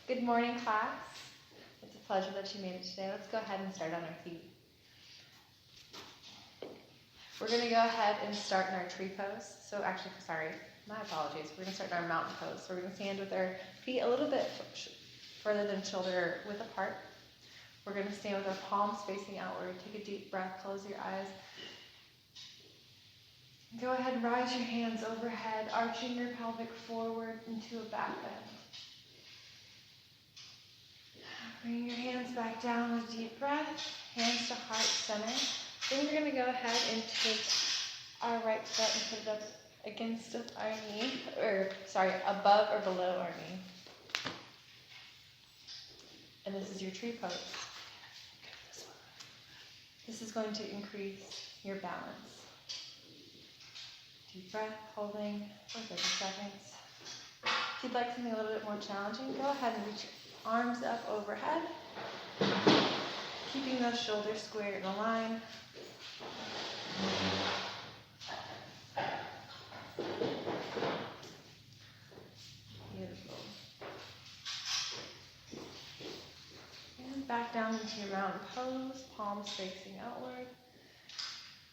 Good morning, class. It's a pleasure that you made it today. Let's go ahead and start on our feet. We're going to go ahead and start in our tree pose. So actually, sorry, my apologies. We're going to start in our mountain pose. So we're going to stand with our feet a little bit further than shoulder width apart. We're going to stand with our palms facing outward. Take a deep breath, close your eyes. Go ahead and rise your hands overhead, arching your pelvic forward into a back bend. Bring your hands back down with a deep breath, hands to heart center. Then we're going to go ahead and take our right foot and put it up against our knee, above or below our knee. And this is your tree pose. This is going to increase your balance. Deep breath, holding for 30 seconds. If you'd like something a little bit more challenging, go ahead and reach your arms up overhead, keeping those shoulders square in a line. Beautiful. And back down into your mountain pose, palms facing outward.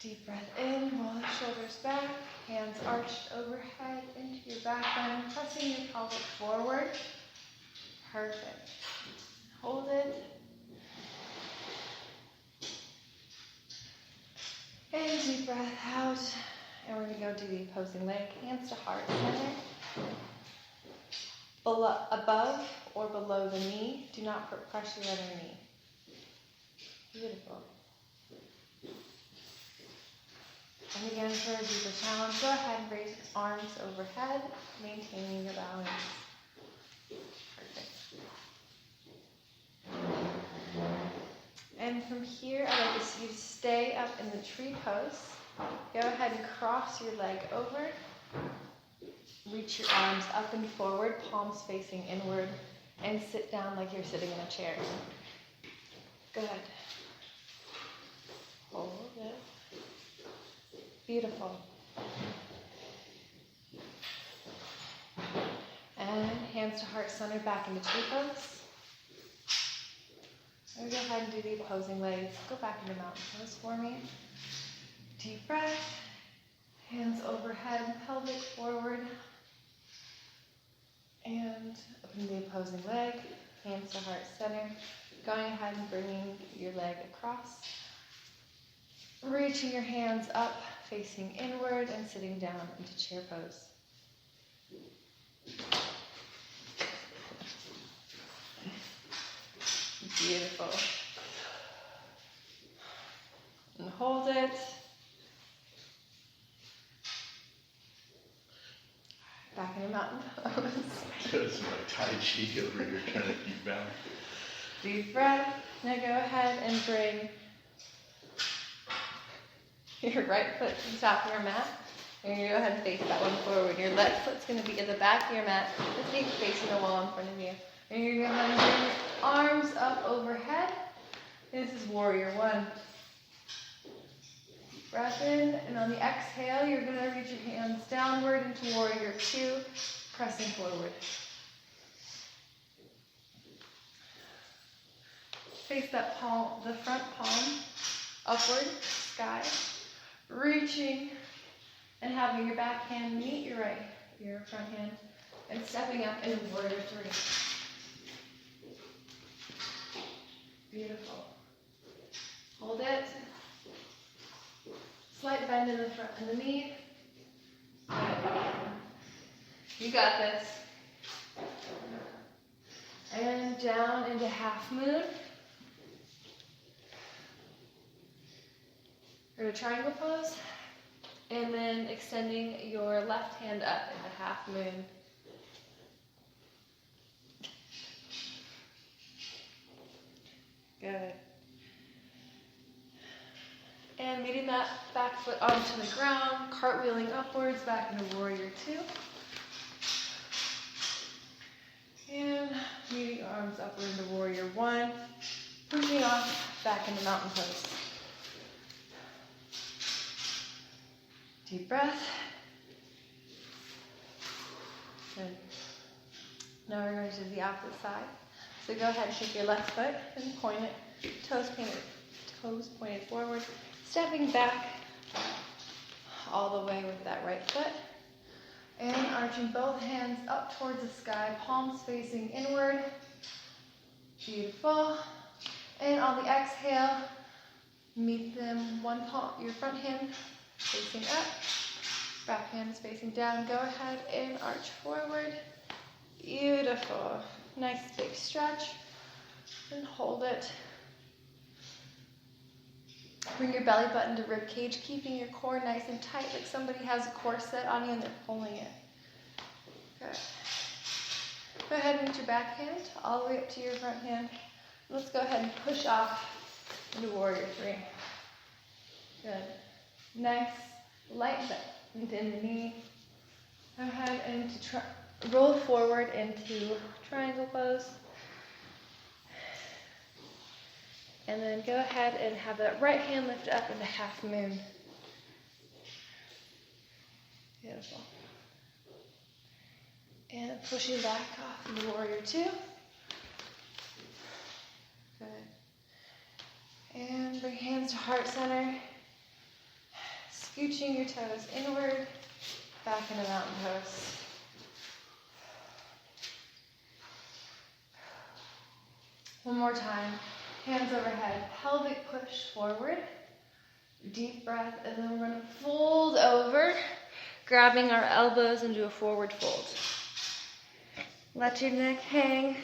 Deep breath in, roll the shoulders back, hands arched overhead into your back bend, pressing your pelvic forward. Perfect. Hold it. And deep breath out. And we're going to go do the opposing leg, hands to heart center. Above or below the knee. Do not put pressure on your knee. Beautiful. And again, for a deeper challenge, go ahead and raise your arms overhead, maintaining your balance. Perfect. And from here, I'd like to see you stay up in the tree pose. Go ahead and cross your leg over. Reach your arms up and forward, palms facing inward, and sit down like you're sitting in a chair. Good. Hold it. Beautiful. And hands to heart center back into tree pose. And go ahead and do the opposing legs. Go back into mountain pose for me. Deep breath. Hands overhead, pelvic forward. And open the opposing leg. Hands to heart center. Going ahead and bringing your leg across. Reaching your hands up, facing inward, and sitting down into chair pose. Beautiful. And hold it. Back into mountain pose. That's my Tai Chi over here trying to keep balance. Deep breath. Now go ahead and bring your right foot to the top of your mat. And you're going to go ahead and face that one forward. Your left foot's going to be at the back of your mat, the feet facing the wall in front of you. And you're going to go ahead and bring your arms up overhead. This is warrior one. Breath in, and on the exhale, you're going to reach your hands downward into warrior two, pressing forward. Face that palm, the front palm upward, sky. Reaching and having your back hand meet your front hand, and stepping up into warrior three. Beautiful. Hold it. Slight bend in the front of the knee. You got this. And down into half moon. Or a triangle pose. And then extending your left hand up into half moon. Good. And meeting that back foot onto the ground, cartwheeling upwards back into warrior two. And meeting arms upward into warrior one. Pushing off back into mountain pose. Deep breath. Good. Now we're going to do the opposite side. So go ahead and take your left foot and point it, toes pointed forward, stepping back all the way with that right foot. And arching both hands up towards the sky, palms facing inward. Beautiful. And on the exhale, meet them one palm, your front hand facing up, back hand is facing down. Go ahead and arch forward. Beautiful. Nice big stretch. And hold it. Bring your belly button to rib cage, keeping your core nice and tight, like somebody has a corset on you and they're pulling it. Good. Go ahead and reach your back hand all the way up to your front hand. Let's go ahead and push off into Warrior 3. Good. Nice light bend in the knee. Go ahead and roll forward into triangle pose. And then go ahead and have that right hand lift up into half moon. Beautiful. And pushing back off into Warrior 2. Good. And bring hands to heart center. Scooching your toes inward, back into mountain pose. One more time. Hands overhead, pelvic push forward, deep breath, and then we're going to fold over, grabbing our elbows into a forward fold. Let your neck hang,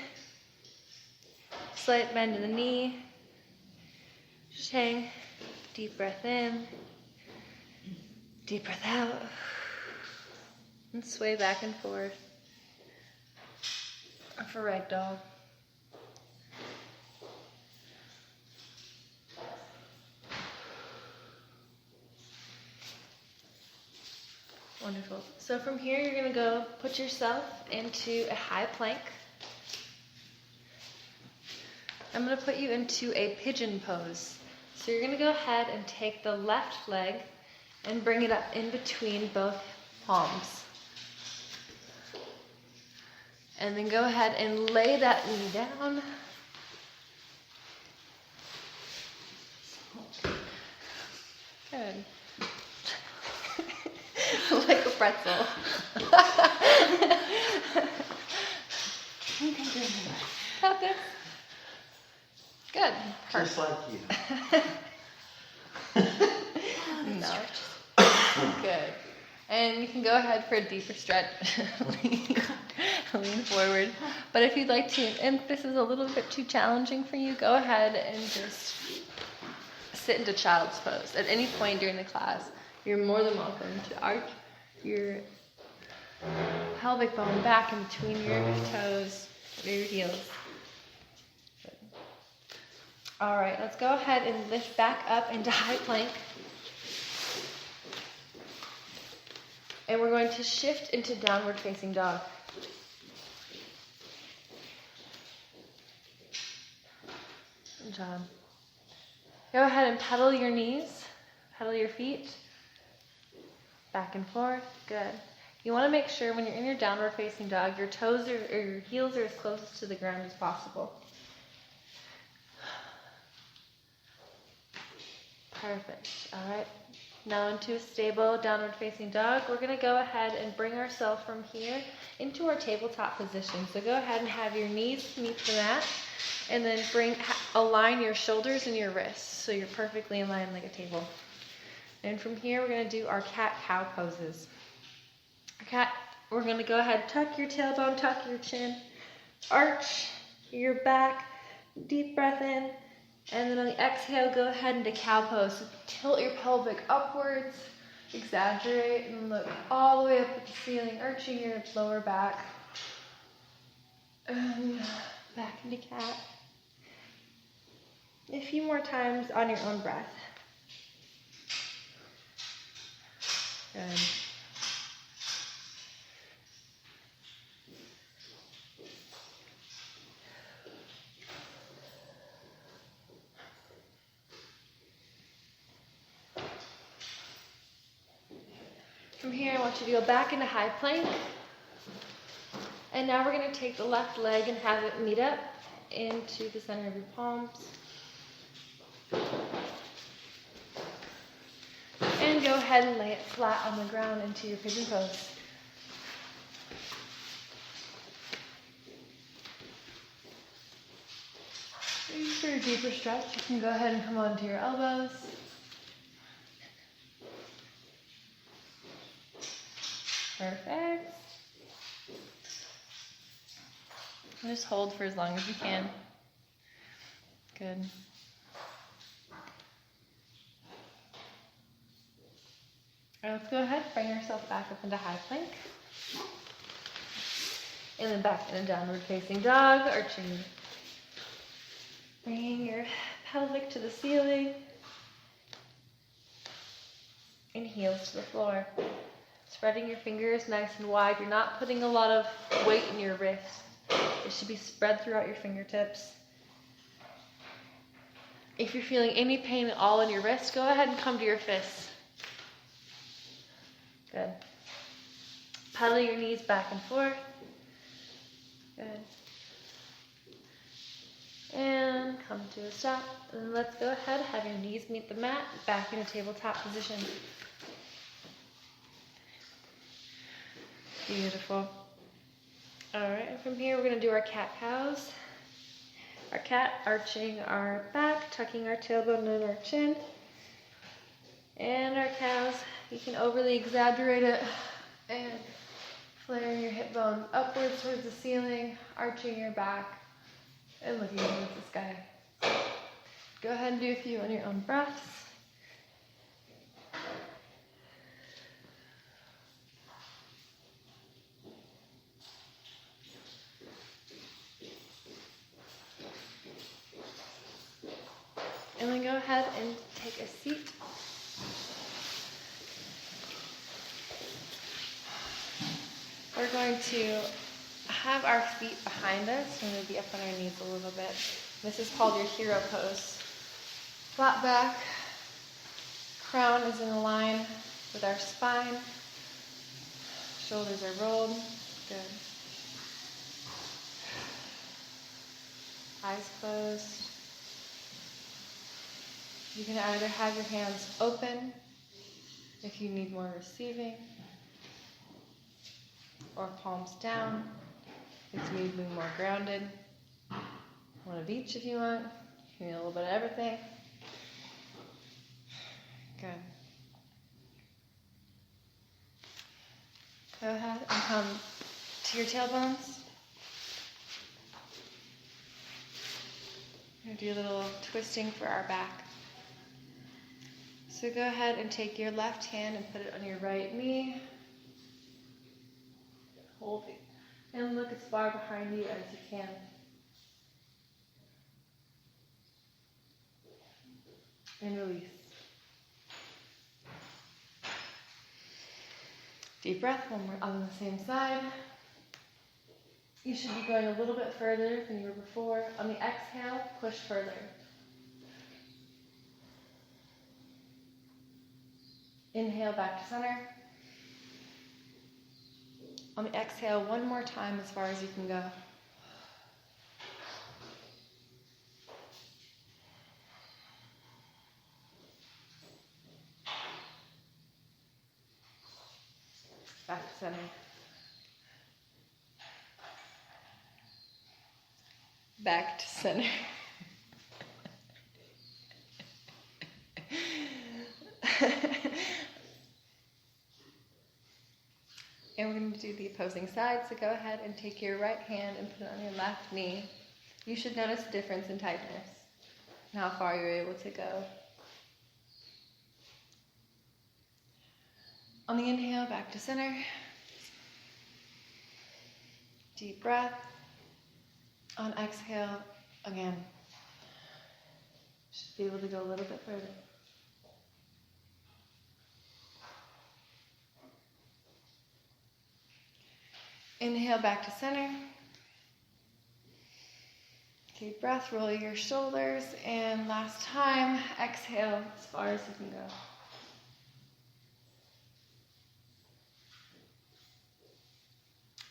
slight bend in the knee, just hang, deep breath in, deep breath out, and sway back and forth for ragdoll. Wonderful. So from here, you're going to go put yourself into a high plank. I'm going to put you into a pigeon pose. So you're going to go ahead and take the left leg and bring it up in between both palms. And then go ahead and lay that knee down. Good. Like a pretzel. Got this? Good. Just like you. No. Good. And you can go ahead for a deeper stretch. Lean forward. But if you'd like to, and if this is a little bit too challenging for you, go ahead and just sit into child's pose at any point during the class. You're more than welcome to arch your pelvic bone back in between your toes or your heels. Good. All right, let's go ahead and lift back up into high plank. And we're going to shift into downward facing dog. Good job. Go ahead and pedal your knees, pedal your feet. Back and forth. Good. You want to make sure when you're in your downward facing dog, your toes or your heels are as close to the ground as possible. Perfect. All right. Now into a stable downward facing dog. We're going to go ahead and bring ourselves from here into our tabletop position. So go ahead and have your knees meet the mat, and then align your shoulders and your wrists so you're perfectly in line like a table. And from here, we're going to do our cat-cow poses. We're going to go ahead, tuck your tailbone, tuck your chin, arch your back, deep breath in, and then on the exhale, go ahead into cow pose. So tilt your pelvic upwards, exaggerate, and look all the way up at the ceiling, arching your lower back. And back into cat. A few more times on your own breath. Good. From here, I want you to go back into high plank. And now we're going to take the left leg and have it meet up into the center of your palms. And go ahead and lay it flat on the ground into your pigeon pose. For a deeper stretch, you can go ahead and come onto your elbows. Perfect. Just hold for as long as you can. Good. Alright, let's go ahead, bring yourself back up into high plank. And then back in a downward facing dog, arching. Bringing your pelvic to the ceiling. And heels to the floor. Spreading your fingers nice and wide. You're not putting a lot of weight in your wrists. It should be spread throughout your fingertips. If you're feeling any pain at all in your wrists, go ahead and come to your fists. Good. Pedal your knees back and forth. Good. And come to a stop. And let's go ahead, have your knees meet the mat, back in a tabletop position. Beautiful. Alright, from here we're going to do our cat-cows. Our cat, arching our back, tucking our tailbone and our chin. And our cows, you can overly exaggerate it and flaring your hip bone upwards towards the ceiling, arching your back, and looking towards the sky. Go ahead and do a few on your own breaths. And then go ahead and take a seat. We're going to have our feet behind us and maybe up on our knees a little bit. This is called your hero pose. Flat back, crown is in line with our spine. Shoulders are rolled. Good. Eyes closed. You can either have your hands open if you need more receiving, or palms down if you need to be more grounded. One of each if you want. You need a little bit of everything. Good. Go ahead and come to your tailbones. We're going to do a little twisting for our back. So go ahead and take your left hand and put it on your right knee. Hold it. And look as far behind you as you can. And release. Deep breath, one more on the same side. You should be going a little bit further than you were before. On the exhale, push further. Inhale back to center. On the exhale, one more time as far as you can go. Back to center. Back to center. And we're going to do the opposing side, so go ahead and take your right hand and put it on your left knee. You should notice a difference in tightness and how far you're able to go. On the inhale, back to center. Deep breath. On exhale, again. Should be able to go a little bit further. Inhale back to center. Deep breath, roll your shoulders, and last time, exhale as far as you can go.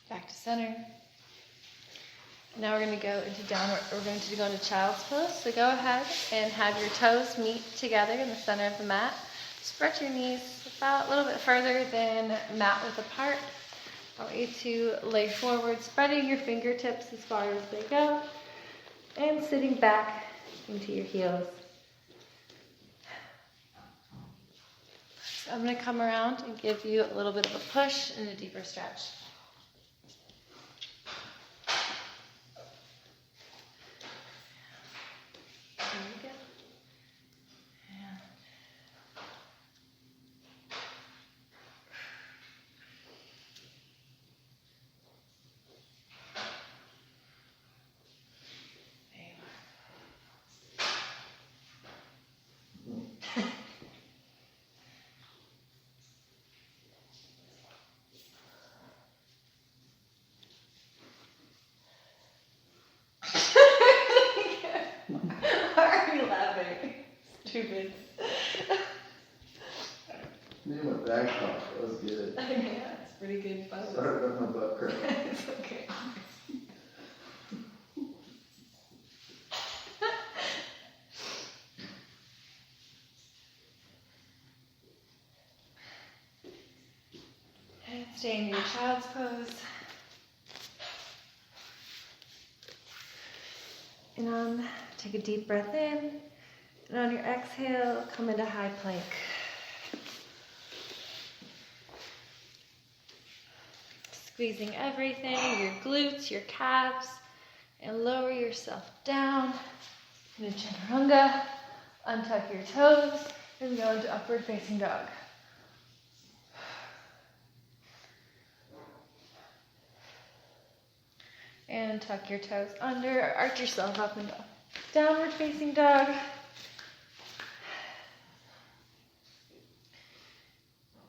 Back to center. Now we're going to go into downward. We're going to go into child's pose. So go ahead and have your toes meet together in the center of the mat. Spread your knees about a little bit further than mat width apart. I want you to lay forward, spreading your fingertips as far as they go, and sitting back into your heels. So I'm going to come around and give you a little bit of a push and a deeper stretch. There we go. And there you are. Why are you laughing? Stupid. Me and my back pump, that was good. Yeah, it's pretty good fun. Sorry about my butt crack. It's okay. And stay in your child's pose. And take a deep breath in. And on your exhale, come into high plank. Squeezing everything, your glutes, your calves, and lower yourself down into chaturanga. Untuck your toes and go into upward facing dog. And tuck your toes under, arch yourself up and down. Downward facing dog.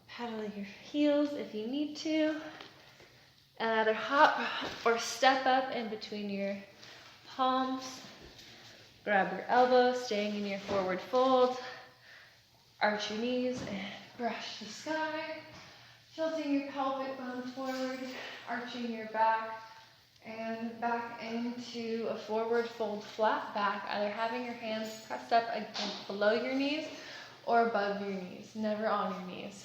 Paddle your heels if you need to. And either hop or step up in between your palms. Grab your elbows, staying in your forward fold. Arch your knees and brush the sky. Tilting your pelvic bone forward, arching your back. And back into a forward fold flat back, either having your hands pressed up against below your knees or above your knees, never on your knees.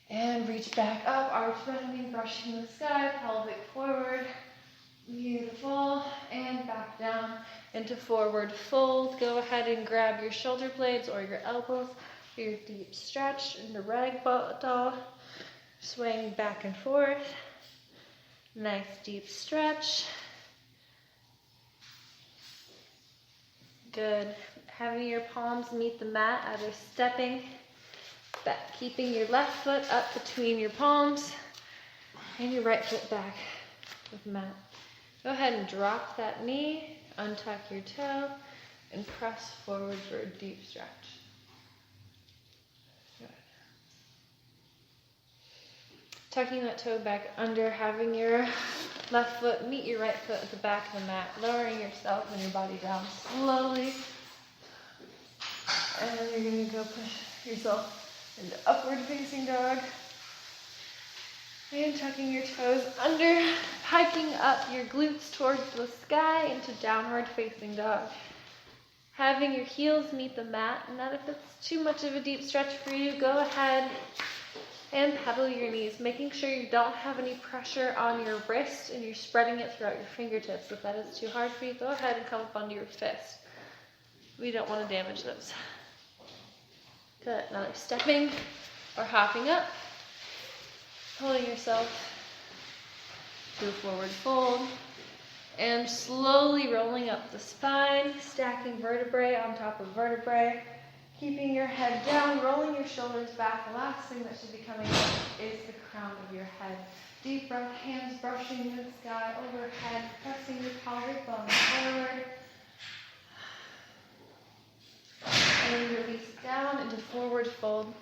And reach back up, arch bending, brushing the sky, pelvic forward. Beautiful. And back down into forward fold. Go ahead and grab your shoulder blades or your elbows for your deep stretch into ragdoll. Swaying back and forth. Nice deep stretch. Good. Having your palms meet the mat, either stepping back, keeping your left foot up between your palms and your right foot back with the mat. Go ahead and drop that knee, untuck your toe, and press forward for a deep stretch. Tucking that toe back under, having your left foot meet your right foot at the back of the mat, lowering yourself and your body down slowly. And then you're going to go push yourself into upward facing dog. And tucking your toes under, hiking up your glutes towards the sky into downward facing dog. Having your heels meet the mat, and that if it's too much of a deep stretch for you, go ahead and pedal your knees, making sure you don't have any pressure on your wrist and you're spreading it throughout your fingertips. If that is too hard for you, go ahead and come up onto your fist. We don't want to damage those. Good. Now they're stepping or hopping up, pulling yourself to a forward fold, and slowly rolling up the spine, stacking vertebrae on top of vertebrae. Keeping your head down, rolling your shoulders back. The last thing that should be coming up is the crown of your head. Deep breath, hands brushing the sky overhead, pressing your pelvic bone forward. And release down into forward fold.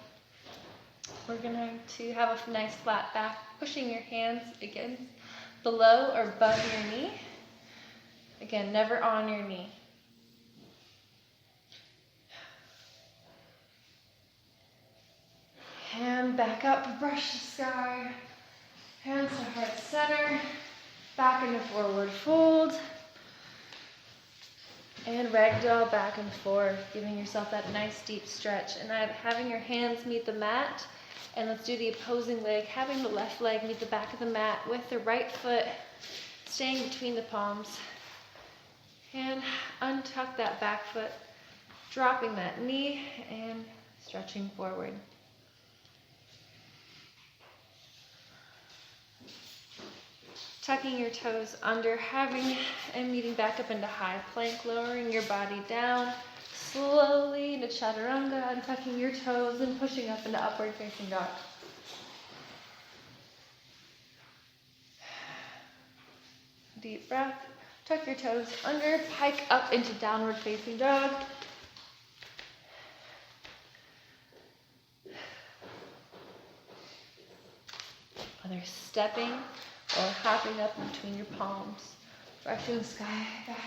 We're going to have a nice flat back, pushing your hands against below or above your knee. Again, never on your knee. And back up, brush the sky. Hands to heart center, back into forward fold, and ragdoll back and forth, giving yourself that nice deep stretch. And having your hands meet the mat, and let's do the opposing leg, having the left leg meet the back of the mat with the right foot staying between the palms. And untuck that back foot, dropping that knee and stretching forward. Tucking your toes under, having and meeting back up into high plank, lowering your body down slowly into chaturanga, and tucking your toes and pushing up into upward facing dog. Deep breath. Tuck your toes under, pike up into downward facing dog. Whether stepping or hopping up in between your palms, brushing the sky back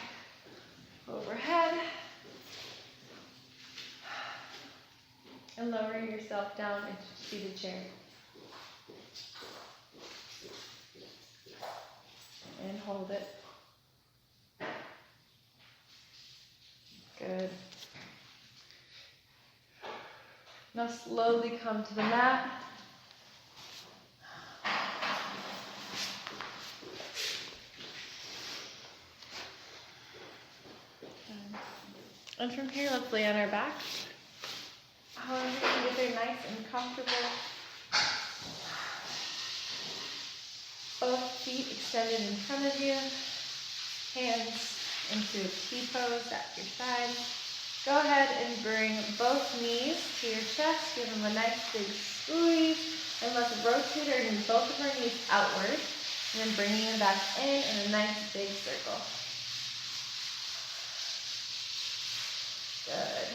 overhead, and lowering yourself down into seated chair. And hold it. Good. Now slowly come to the mat. And from here, let's lay on our back. However, you can get there nice and comfortable. Both feet extended in front of you. Hands into a T-pose at your side. Go ahead and bring both knees to your chest. Give them a nice big squeeze. And let's rotate our knees, both of our knees outward. And then bringing them back in a nice big circle. Good.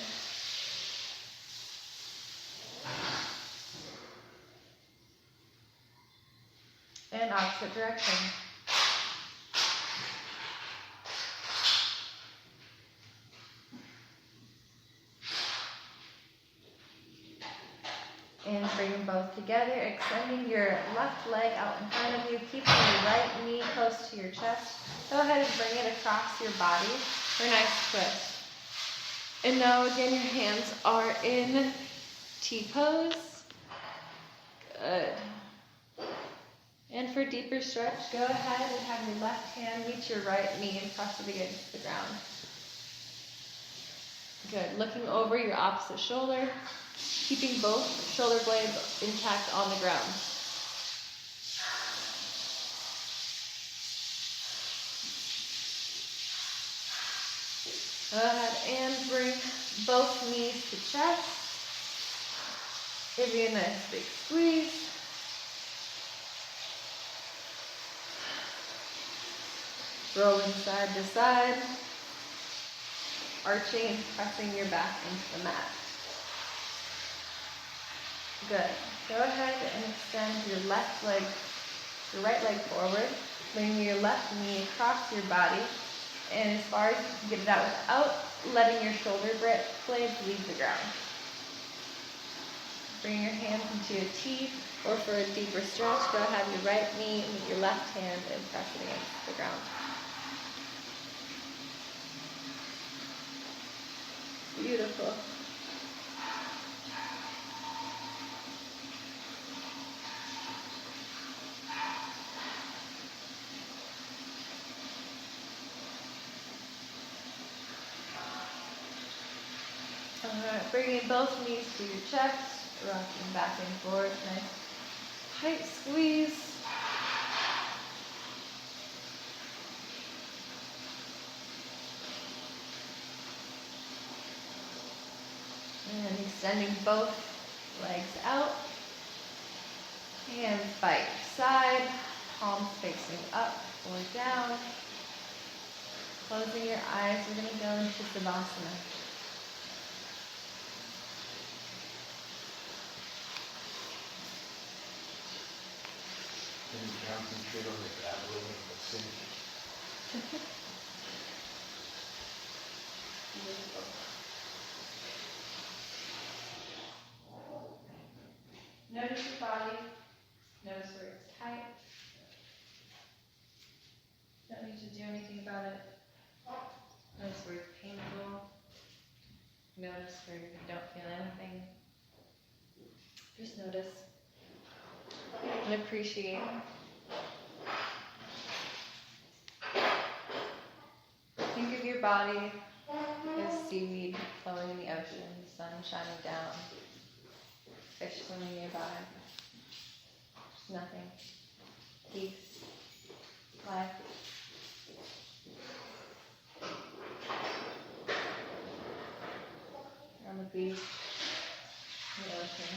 And opposite direction. And bring them both together, extending your left leg out in front of you, keeping your right knee close to your chest. Go ahead and bring it across your body for a nice twist. And now again, your hands are in T-pose. Good. And for a deeper stretch, go ahead and have your left hand meet your right knee and press it against the ground. Good. Looking over your opposite shoulder, keeping both shoulder blades intact on the ground. Go ahead and bring both knees to chest. Give you a nice big squeeze. Rolling side to side. Arching and pressing your back into the mat. Good. Go ahead and extend your your right leg forward. Bring your left knee across your body. And as far as you can get it out without letting your shoulder blades leave the ground. Bring your hands into a T, or for a deeper stretch, go have your right knee meet your left hand and press it against the ground. Beautiful. Alright, bringing both knees to your chest, rocking back and forth, nice tight squeeze. And extending both legs out, hands by your side, palms facing up or down. Closing your eyes, we're going to go into Savasana. Can you concentrate on the abdomen and the sink? Notice your body. Notice where it's tight. to do anything about it. Notice where it's painful. Notice where you don't feel anything. Just notice and appreciate. Think of your body as seaweed flowing in the ocean, sun shining down, fish swimming nearby. Just nothing. Peace. Life. You're on the beach, in the ocean.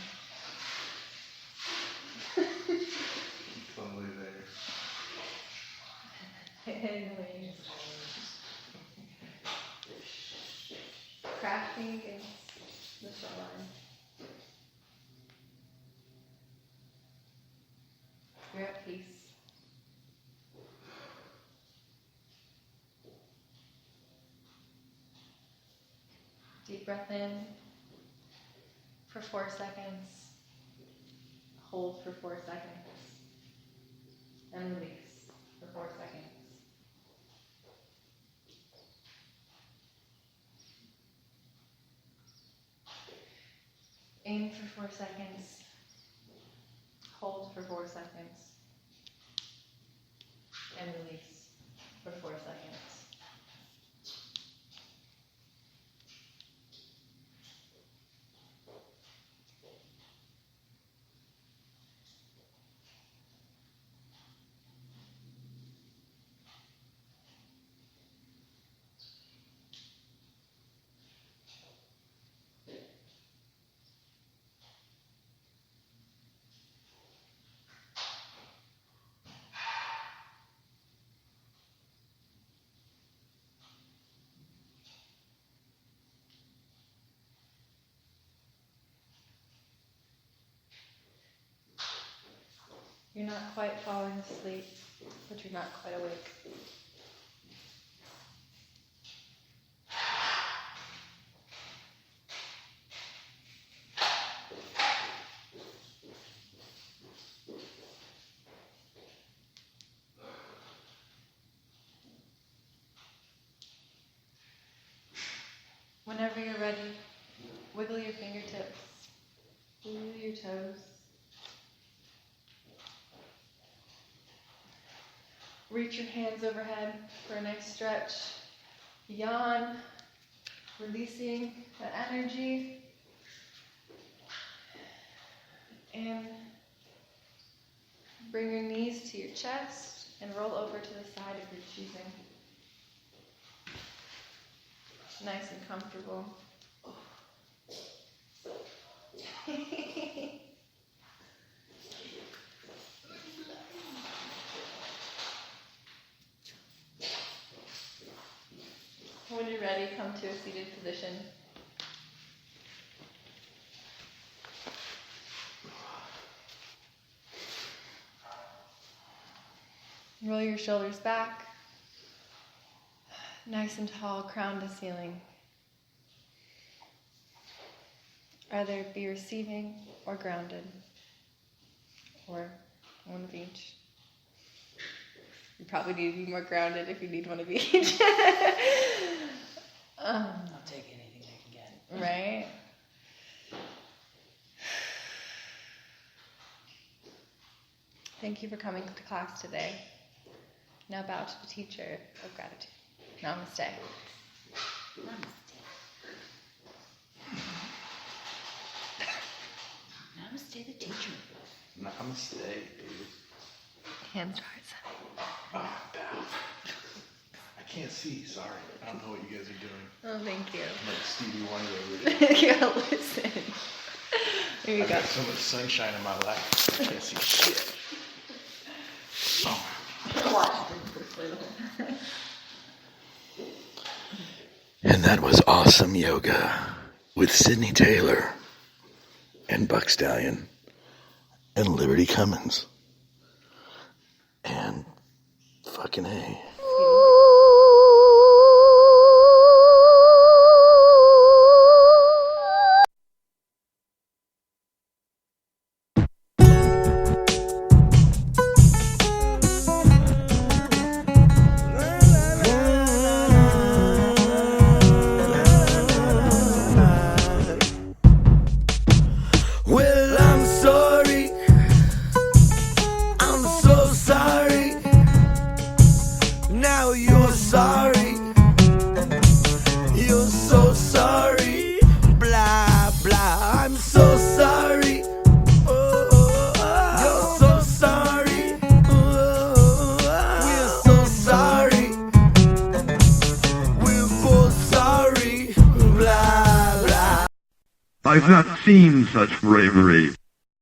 Totally there. Anyways. Crashing against the shoreline. You're at peace. Deep breath in for 4 seconds. Hold for 4 seconds. And release for 4 seconds. Aim for 4 seconds. Hold for 4 seconds. And release for 4 seconds. You're not quite falling asleep, but you're not quite awake. Whenever you're ready, wiggle your fingertips, wiggle your toes. Reach your hands overhead for a nice stretch. Yawn, releasing that energy. And bring your knees to your chest and roll over to the side of your choosing. Nice and comfortable. When you're ready, come to a seated position. Roll your shoulders back. Nice and tall, crown to ceiling. Either be receiving or grounded, or one of each. You probably need to be more grounded if you need one of each. I'll take anything I can get. Right? Thank you for coming to class today. Now bow to the teacher of gratitude. Namaste. Namaste, the teacher. Namaste, dude. Hands towards Ah, down. I can't see, sorry. I don't know what you guys are doing. Oh, thank you. I'm like Stevie Wonder over here. Yeah, listen. There you I've go. got so much sunshine in my life. I can't see shit. Oh. And that was awesome yoga with Sydney Taylor and Buck Stallion and Liberty Cummins and fucking A. so sorry. Blah, blah, I'm so sorry. You're so sorry. We're so sorry. We're both sorry. Blah, blah. I've not seen such bravery.